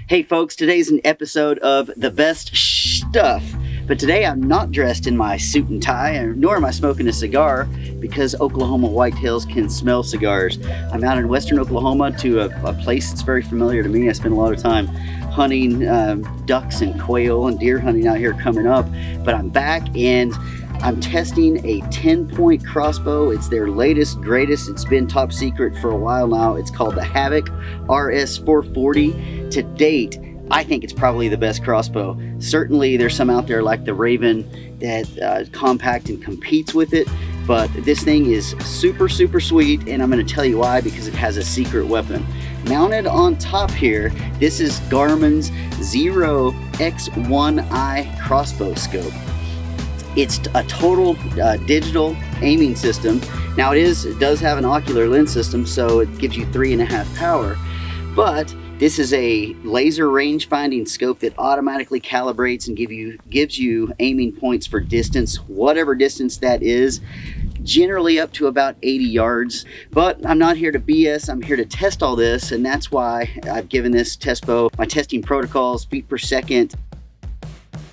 Hey folks, today's an episode of The Best Stuff. But today I'm not dressed in my suit and tie, nor am I smoking a cigar, because Oklahoma whitetails can smell cigars. I'm out in western Oklahoma to a place that's very familiar to me. I spend a lot of time hunting ducks and quail and deer hunting out here coming up. But I'm back and I'm testing a TenPoint crossbow. It's their latest, greatest. It's been top secret for a while now. It's called the Havoc RS440. To date, I think it's probably the best crossbow. Certainly there's some out there like the Raven that compact and competes with it, but this thing is super sweet, and I'm going to tell you why, because it has a secret weapon. Mounted on top here, this is Garmin's Xero X1i Crossbow Scope. It's a total digital aiming system. Now it does have an ocular lens system, so it gives you 3.5 power, but this is a laser range finding scope that automatically calibrates and gives you aiming points for distance, whatever distance that is, generally up to about 80 yards. But I'm not here to BS, I'm here to test all this, and that's why I've given this test bow my testing protocols, feet per second.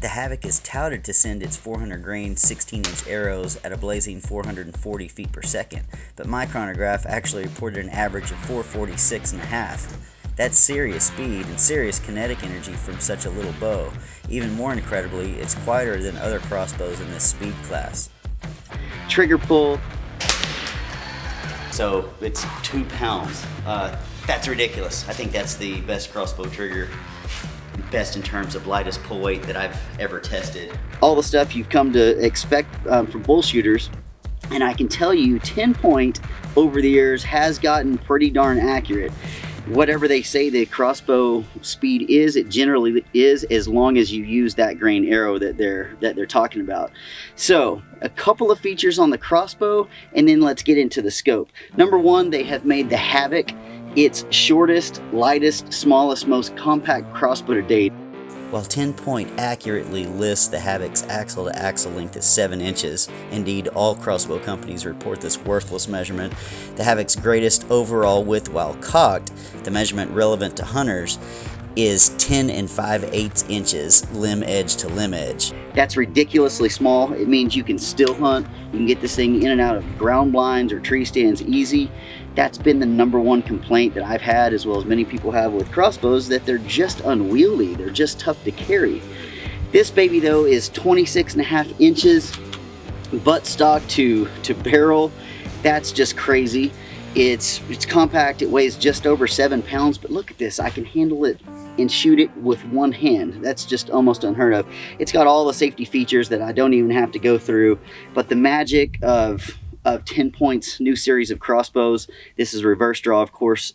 The Havoc is touted to send its 400 grain 16-inch arrows at a blazing 440 feet per second, but my chronograph actually reported an average of 446.5. That's serious speed and serious kinetic energy from such a little bow. Even more incredibly, it's quieter than other crossbows in this speed class. Trigger pull, so it's 2 pounds. That's ridiculous. I think that's the best crossbow trigger, best in terms of lightest pull weight that I've ever tested. All the stuff you've come to expect from BullShooters, and I can tell you TenPoint over the years has gotten pretty darn accurate. Whatever they say the crossbow speed is, it generally is, as long as you use that grain arrow that they're talking about. So a couple of features on the crossbow, and then let's get into the scope. Number one, they have made the Havoc its shortest, lightest, smallest, most compact crossbow to date. While TenPoint accurately lists the Havoc's axle-to-axle length as 7 inches, indeed all crossbow companies report this worthless measurement, the Havoc's greatest overall width while cocked, the measurement relevant to hunters, is 10 5/8 inches limb edge to limb edge. That's ridiculously small. It means you can still hunt. You can get this thing in and out of ground blinds or tree stands easy. That's been the number one complaint that I've had, as well as many people have with crossbows, that they're just unwieldy. They're just tough to carry. This baby though is 26.5 inches buttstock to barrel. That's just crazy. It's compact. It weighs just over 7 pounds, but look at this. I can handle it and shoot it with one hand. That's just almost unheard of. It's got all the safety features that I don't even have to go through, but the magic of TenPoint's new series of crossbows, this is reverse draw, of course.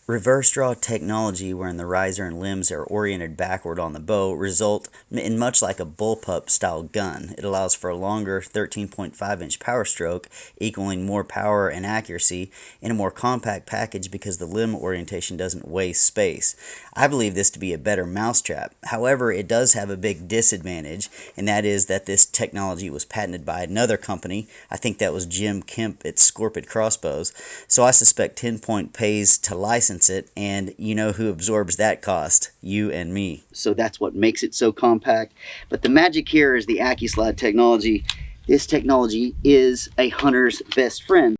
Reverse draw technology, wherein the riser and limbs are oriented backward on the bow, result in much like a bullpup style gun. It allows for a longer 13.5 inch power stroke, equaling more power and accuracy in a more compact package because the limb orientation doesn't waste space. I believe this to be a better mousetrap. However, it does have a big disadvantage, and that is that this technology was patented by another company. I think that was Jim Kemp at Scorpid Crossbows. So I suspect TenPoint pays to license it, and you know who absorbs that cost? You and me. So that's what makes it so compact. But the magic here is the AccuSlide technology. This technology is a hunter's best friend.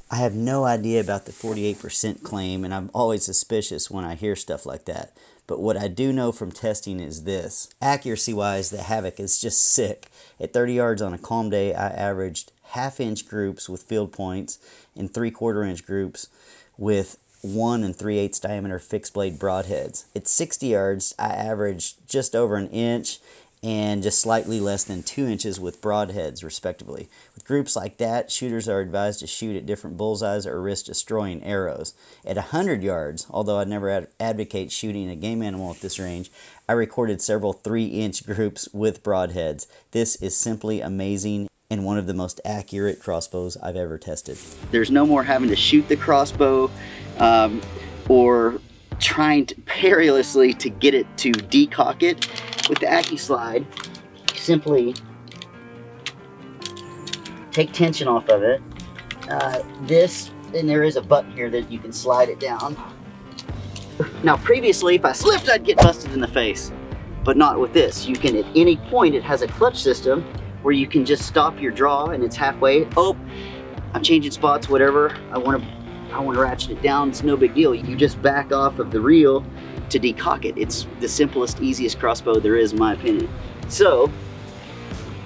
I have no idea about the 48% claim, and I'm always suspicious when I hear stuff like that. But what I do know from testing is this. Accuracy-wise, the Havoc is just sick. At 30 yards on a calm day, I averaged 1/2 inch groups with field points and 3/4 inch groups with 1 3/8 diameter fixed blade broadheads. At 60 yards, I averaged just over 1 inch and just slightly less than 2 inches with broadheads, respectively. With groups like that, shooters are advised to shoot at different bullseyes or risk destroying arrows. At 100 yards, although I'd never advocate shooting a game animal at this range, I recorded several 3-inch groups with broadheads. This is simply amazing and one of the most accurate crossbows I've ever tested. There's no more having to shoot the crossbow or trying to perilously to get it to decock it. With the AccuSlide, simply take tension off of it. And there is a button here that you can slide it down. Now previously, if I slipped, I'd get busted in the face, but not with this. You can, at any point, it has a clutch system where you can just stop your draw and it's halfway. Oh, I'm changing spots, whatever. I want to ratchet it down. It's no big deal. You just back off of the reel to decock it. It's the simplest, easiest crossbow there is, in my opinion. So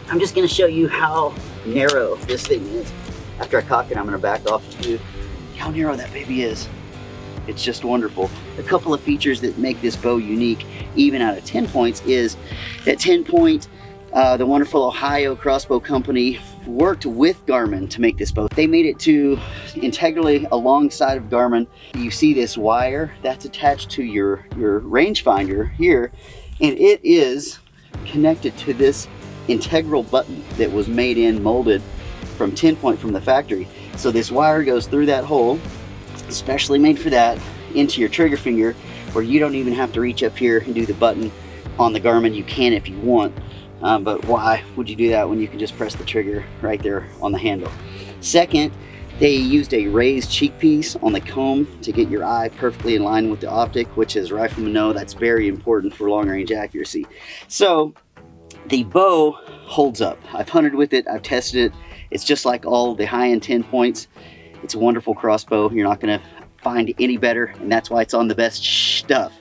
I'm just going to show you how narrow this thing is. After I cock it, I'm going to back off a few. How narrow that baby is. It's just wonderful. A couple of features that make this bow unique, even out of TenPoints, is that TenPoint, the wonderful Ohio crossbow company, worked with Garmin to make this bow. They made it to integrally alongside of Garmin. You see this wire that's attached to your rangefinder here, and it is connected to this integral button that was made in, molded from TenPoint from the factory. So this wire goes through that hole, especially made for that, into your trigger finger, where you don't even have to reach up here and do the button on the Garmin. You can if you want, but why would you do that when you can just press the trigger right there on the handle? Second, they used a raised cheek piece on the comb to get your eye perfectly in line with the optic, which, as riflemen know, that's very important for long range accuracy. So the bow holds up. I've hunted with it, I've tested it. It's just like all the high-end TenPoints. It's a wonderful crossbow. You're not gonna find any better, and that's why it's on the best stuff.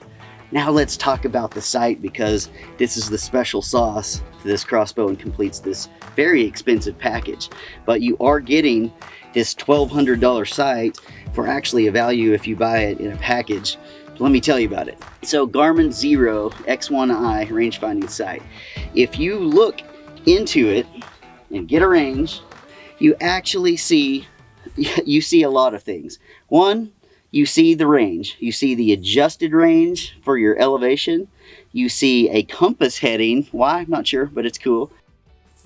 Now let's talk about the sight, because this is the special sauce to this crossbow and completes this very expensive package. But you are getting this $1,200 sight for actually a value if you buy it in a package. Let me tell you about it. So Garmin Xero X1i rangefinding sight. If you look into it and get a range, you actually see a lot of things. One, you see the range. You see the adjusted range for your elevation. You see a compass heading. Why? I'm not sure, but it's cool.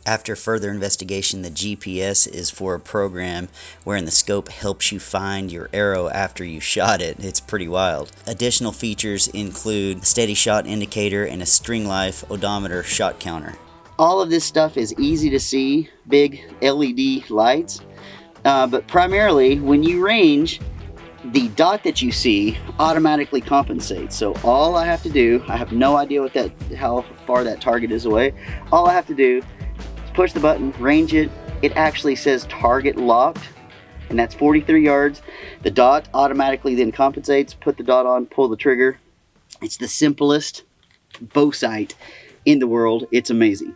After further investigation, the GPS is for a program wherein the scope helps you find your arrow after you shot it. It's pretty wild. Additional features include a steady shot indicator and a string life odometer shot counter. All of this stuff is easy to see, big LED lights, but primarily when you range, the dot that you see automatically compensates. So all I have to do, I have no idea how far that target is away. All I have to do is push the button, range it. It actually says target locked, and that's 43 yards. The dot automatically then compensates. Put the dot on, pull the trigger. It's the simplest bow sight in the world. It's amazing.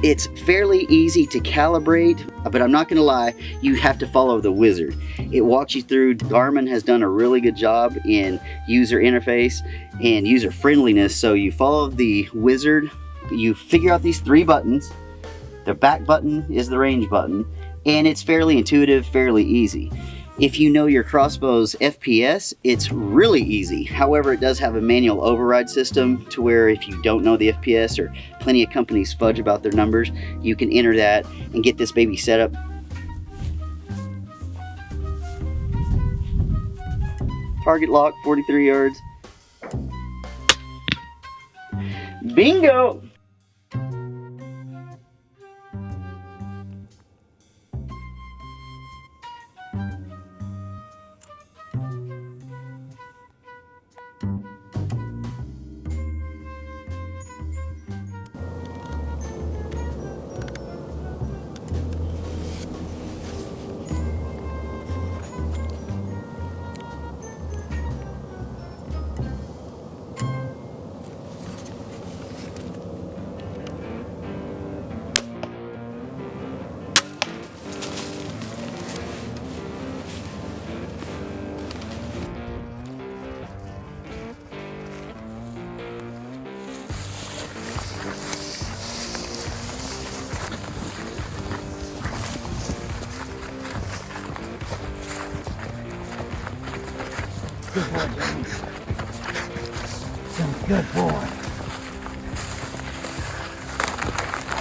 It's fairly easy to calibrate, but I'm not gonna lie, you have to follow the wizard. It walks you through. Garmin has done a really good job in user interface and user friendliness. So you follow the wizard, you figure out these 3 buttons. The back button is the range button, and it's fairly intuitive, fairly easy. If you know your crossbow's FPS, it's really easy. However, it does have a manual override system to where if you don't know the FPS, or plenty of companies fudge about their numbers, you can enter that and get this baby set up. Target lock, 43 yards. Bingo! Good boy, Jones. Some good boy.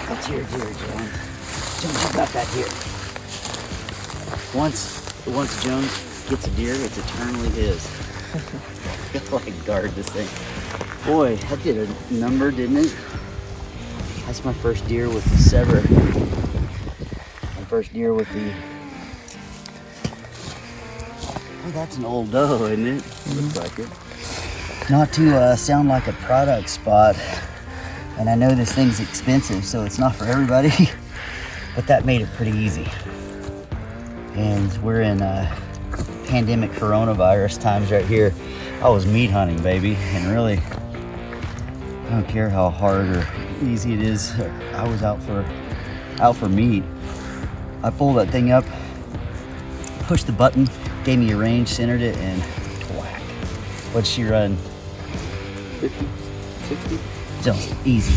That's your deer, Jones. Jones, you got that deer. Once Jones gets a deer, it's eternally his. I gotta like guard this thing. Boy, that did a number, didn't it? That's my first deer with the sever. My first deer with the... Oh, that's an old doe, isn't it? Looks like it. Not to sound like a product spot, and I know this thing's expensive, so it's not for everybody, but that made it pretty easy. And we're in pandemic coronavirus times right here. I was meat hunting, baby, and really, I don't care how hard or easy it is. I was out for meat. I pulled that thing up, pushed the button, gave me a range, centered it, and whack. What'd she run? 50, 60? Just easy.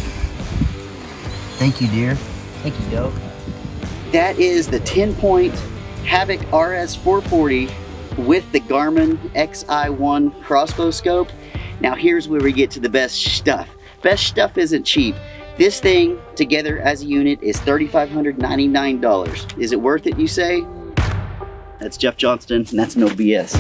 Thank you, dear. Thank you, doe. That is the TenPoint Havoc RS440 with the Garmin XI1 crossbow scope. Now here's where we get to the best stuff. Best stuff isn't cheap. This thing together as a unit is $3,599. Is it worth it, you say? That's Jeff Johnston, and that's no BS.